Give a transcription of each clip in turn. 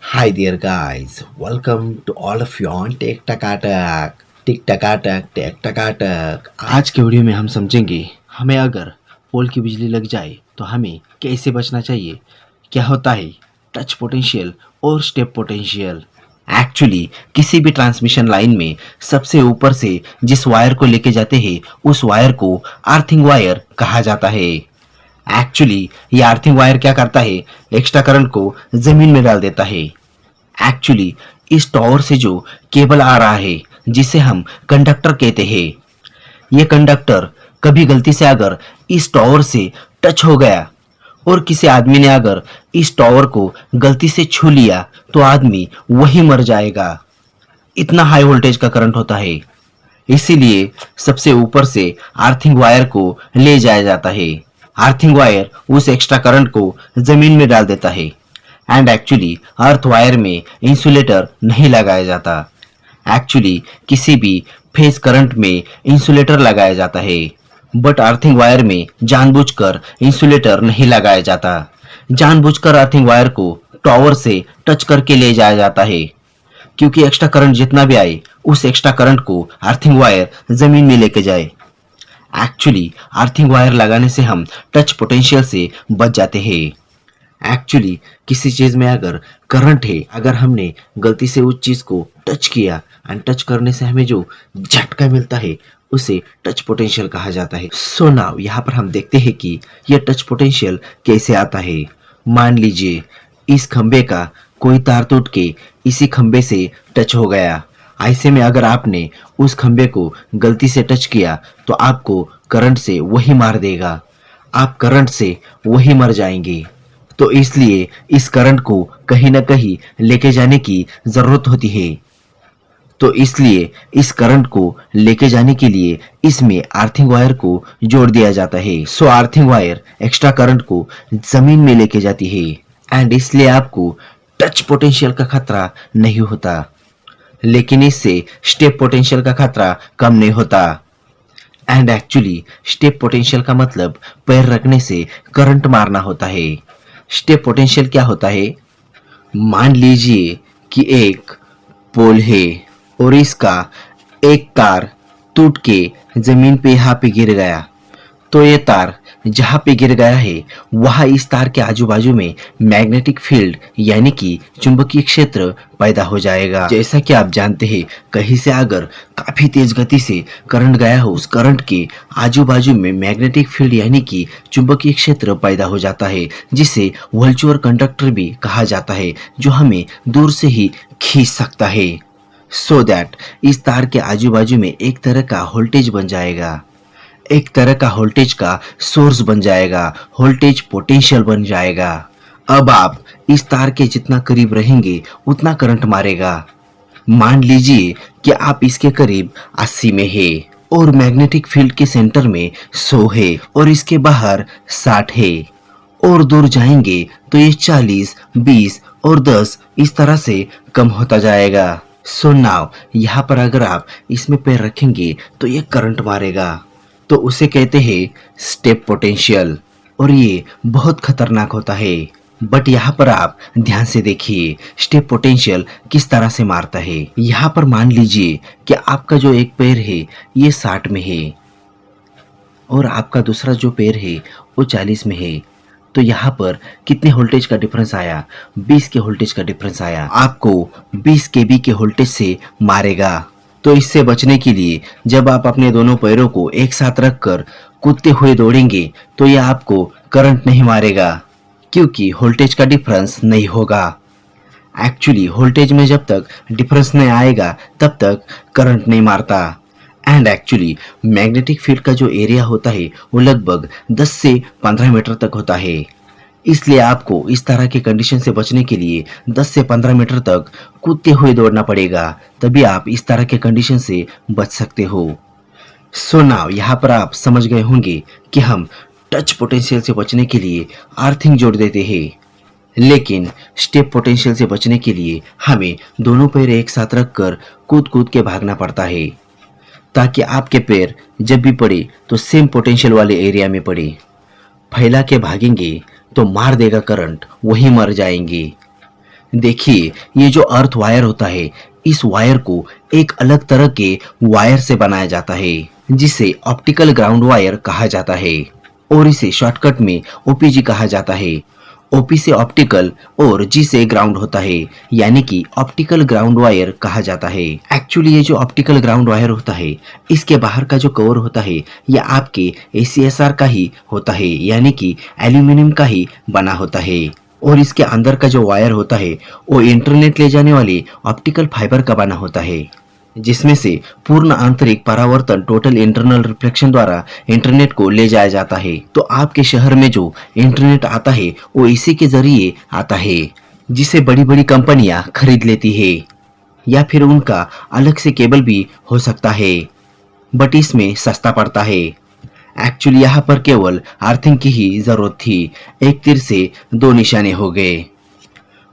Hi there guys, welcome to all of you on tech टकाटक tick टकाटक tech टकाटक। आज के वीडियो में हम समझेंगे हमें अगर पोल की बिजली लग जाए तो हमें कैसे बचना चाहिए, क्या होता है टच पोटेंशियल और स्टेप पोटेंशियल। एक्चुअली किसी भी ट्रांसमिशन लाइन में सबसे ऊपर से जिस वायर को लेके जाते हैं उस वायर को अर्थिंग वायर कहा जाता है। एक्चुअली ये अर्थिंग वायर क्या करता है, एक्स्ट्रा करंट को जमीन में डाल देता है। एक्चुअली इस टावर से जो केबल आ रहा है जिसे हम कंडक्टर कहते हैं, ये कंडक्टर कभी गलती से अगर इस टावर से टच हो गया और किसी आदमी ने अगर इस टावर को गलती से छू लिया तो आदमी वही मर जाएगा। इतना हाई वोल्टेज का करंट होता है, इसीलिए सबसे ऊपर से अर्थिंग वायर को ले जाया जाता है। अर्थिंग वायर उस एक्स्ट्रा करंट को जमीन में डाल देता है। एंड एक्चुअली अर्थ वायर में इंसुलेटर नहीं लगाया जाता। एक्चुअली किसी भी फेज करंट में इंसुलेटर लगाया जाता है, बट अर्थिंग वायर में जानबूझकर इंसुलेटर नहीं लगाया जाता। जानबूझकर अर्थिंग वायर को टावर से टच करके ले जाया जाता है, क्योंकि एक्स्ट्रा करंट जितना भी आए उस एक्स्ट्रा करंट को अर्थिंग वायर जमीन में लेके जाए। एक्चुअली अर्थिंग वायर लगाने से हम टच पोटेंशियल से बच जाते हैं। एक्चुअली किसी चीज में अगर करंट है, अगर हमने गलती से उस चीज को टच किया एंड टच करने से हमें जो झटका मिलता है उसे टच पोटेंशियल कहा जाता है। सो नाउ यहाँ पर हम देखते हैं कि यह टच पोटेंशियल कैसे आता है। मान लीजिए इस खंबे का कोई तार टूट के इसी खंबे से टच हो गया। ऐसे में अगर आपने उस खंबे को गलती से टच किया तो आपको करंट से वही मार देगा, आप करंट से वही मर जाएंगे। तो इसलिए इस करंट को कहीं ना कहीं लेके जाने की जरूरत होती है। तो इसलिए इस करंट को लेके जाने के लिए इसमें अर्थिंग वायर को जोड़ दिया जाता है। सो अर्थिंग वायर एक्स्ट्रा करंट को जमीन में लेके जाती है एंड इसलिए आपको टच पोटेंशियल का खतरा नहीं होता, लेकिन इससे स्टेप पोटेंशियल का खतरा कम नहीं होता। एंड एक्चुअली स्टेप पोटेंशियल का मतलब पैर रखने से करंट मारना होता है। स्टेप पोटेंशियल क्या होता है, मान लीजिए कि एक पोल है और इसका एक तार टूट के जमीन पे यहाँ पे गिर गया, तो ये तार जहाँ पे गिर गया है वहाँ इस तार के आजू बाजू में मैग्नेटिक फील्ड यानी कि चुंबकीय क्षेत्र पैदा हो जाएगा। जैसा कि आप जानते हैं, कहीं से अगर काफी तेज गति से करंट गया हो, उस करंट के आजू बाजू में मैग्नेटिक फील्ड यानी कि चुंबकीय क्षेत्र पैदा हो जाता है, जिसे वर्चुअल कंडक्टर भी कहा जाता है, जो हमें दूर से ही खींच सकता है। सो दैट इस तार के आजू बाजू में एक तरह का वोल्टेज बन जाएगा, एक तरह का वोल्टेज का सोर्स बन जाएगा, वोल्टेज पोटेंशियल बन जाएगा। अब आप इस तार के जितना करीब रहेंगे उतना करंट मारेगा। मान लीजिए कि आप इसके करीब 80 में है और मैग्नेटिक फील्ड के सेंटर में 100 है और इसके बाहर 60 है, और दूर जाएंगे तो ये 40, 20 और 10 इस तरह से कम होता जाएगा। सो नाउ यहाँ पर अगर आप इसमें पैर रखेंगे तो ये करंट मारेगा, तो उसे कहते हैं स्टेप पोटेंशियल, और ये बहुत खतरनाक होता है। बट यहाँ पर आप ध्यान से देखिए स्टेप पोटेंशियल किस तरह से मारता है। यहाँ पर मान लीजिए कि आपका जो एक पैर है ये 60 में है और आपका दूसरा जो पैर है वो 40 में है, तो यहाँ पर कितने वोल्टेज का डिफरेंस आया, 20 के वोल्टेज का डिफरेंस आया। आपको 20 केवी के वोल्टेज से मारेगा। तो इससे बचने के लिए जब आप अपने दोनों पैरों को एक साथ रखकर कूदते हुए दौड़ेंगे तो यह आपको करंट नहीं मारेगा, क्योंकि वोल्टेज का डिफरेंस नहीं होगा। एक्चुअली वोल्टेज में जब तक डिफरेंस नहीं आएगा तब तक करंट नहीं मारता। एंड एक्चुअली मैग्नेटिक फील्ड का जो एरिया होता है वो लगभग 10 से 15 मीटर तक होता है, इसलिए आपको इस तरह के कंडीशन से बचने के लिए 10 से 15 मीटर तक कूदते हुए दौड़ना पड़ेगा, तभी आप इस तरह के कंडीशन से बच सकते हो। सो नाउ यहाँ पर आप समझ गए होंगे कि हम टच पोटेंशियल से बचने के लिए अर्थिंग जोड़ देते हैं, लेकिन स्टेप पोटेंशियल से बचने के लिए हमें दोनों पैर एक साथ रखकर कूद कूद के भागना पड़ता है, ताकि आपके पैर जब भी पड़े तो सेम पोटेंशियल वाले एरिया में पड़े। फैला के भागेंगे तो मार देगा करंट, वही मर जाएंगे। देखिए, ये जो अर्थ वायर होता है, इस वायर को एक अलग तरह के वायर से बनाया जाता है, जिसे ऑप्टिकल ग्राउंड वायर कहा जाता है और इसे शॉर्टकट में ओपीजी कहा जाता है। ओपी से ऑप्टिकल और जी से ग्राउंड होता है, यानी कि ऑप्टिकल ग्राउंड वायर कहा जाता है। एक्चुअली ये जो ऑप्टिकल ग्राउंड वायर होता है, इसके बाहर का जो कवर होता है, यह आपके एसीएसआर का ही होता है, यानी कि एल्यूमिनियम का ही बना होता है। और इसके अंदर का जो वायर होता है, वो इंटरनेट ले जाने वाले ऑप्टिकल फाइबर का बना होता है, जिसमें से पूर्ण आंतरिक परावर्तन टोटल इंटरनल रिफ्लेक्शन द्वारा इंटरनेट को ले जाया जाता है। तो आपके शहर में जो इंटरनेट आता है, वो इसी के जरिए आता है, जिसे बड़ी बड़ी कंपनियां खरीद लेती है, या फिर उनका अलग से केबल भी हो सकता है, बट इसमें सस्ता पड़ता है। एक्चुअली यहाँ पर केवल अर्थिंग की ही जरूरत थी, एक तीर से दो निशाने हो गए।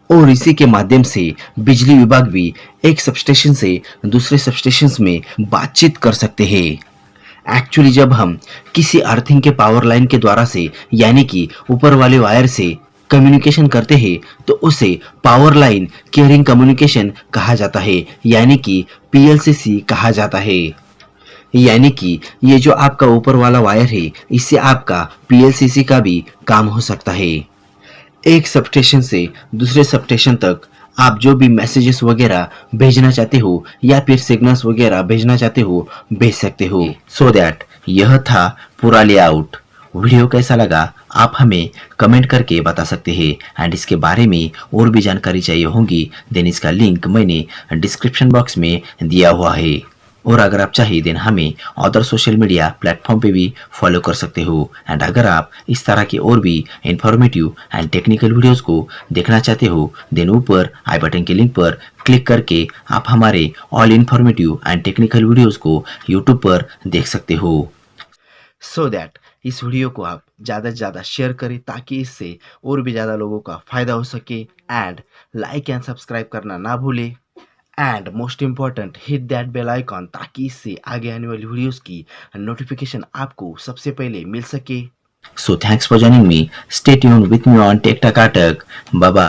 और इसी के माध्यम से बिजली विभाग भी एक सबस्टेशन से दूसरे सबस्टेशन में बातचीत कर सकते हैं। एक्चुअली जब हम किसी अर्थिंग के पावर लाइन के द्वारा से, यानी कि ऊपर वाले वायर से कम्युनिकेशन करते हैं, तो उसे पावर लाइन केयरिंग कम्युनिकेशन कहा जाता है, यानी कि पीएलसीसी कहा जाता है। यानी कि ये जो आपका ऊपर वाला वायर है, इससे आपका पीएलसीसी का भी काम हो सकता है। एक सबस्टेशन से दूसरे सबस्टेशन तक आप जो भी मैसेजेस वगैरह भेजना चाहते हो या फिर सिग्नल्स वगैरह भेजना चाहते हो, भेज सकते हो। सो दैट यह था पूरा लेआउट। वीडियो कैसा लगा आप हमें कमेंट करके बता सकते हैं, एंड इसके बारे में और भी जानकारी चाहिए होगी देन इसका लिंक मैंने डिस्क्रिप्शन बॉक्स में दिया हुआ है। और अगर आप चाहिए देन हमें अदर सोशल मीडिया प्लेटफॉर्म पे भी फॉलो कर सकते हो। एंड अगर आप इस तरह के और भी इंफॉर्मेटिव एंड टेक्निकल वीडियोस को देखना चाहते हो देन ऊपर आई बटन के लिंक पर क्लिक करके आप हमारे all informative and technical videos को यूट्यूब पर देख सकते हो। सो दैट इस वीडियो को आप ज़्यादा से ज़्यादा शेयर करें, ताकि इससे और भी ज़्यादा लोगों का फायदा हो सके। एंड लाइक एंड सब्सक्राइब करना ना भूलें, and most important hit that bell icon, ताकि इससे आगे आने वाली वीडियोस की नोटिफिकेशन आपको सबसे पहले मिल सके। So thanks for joining me, stay tuned with me on tech Takatak. Bye bye.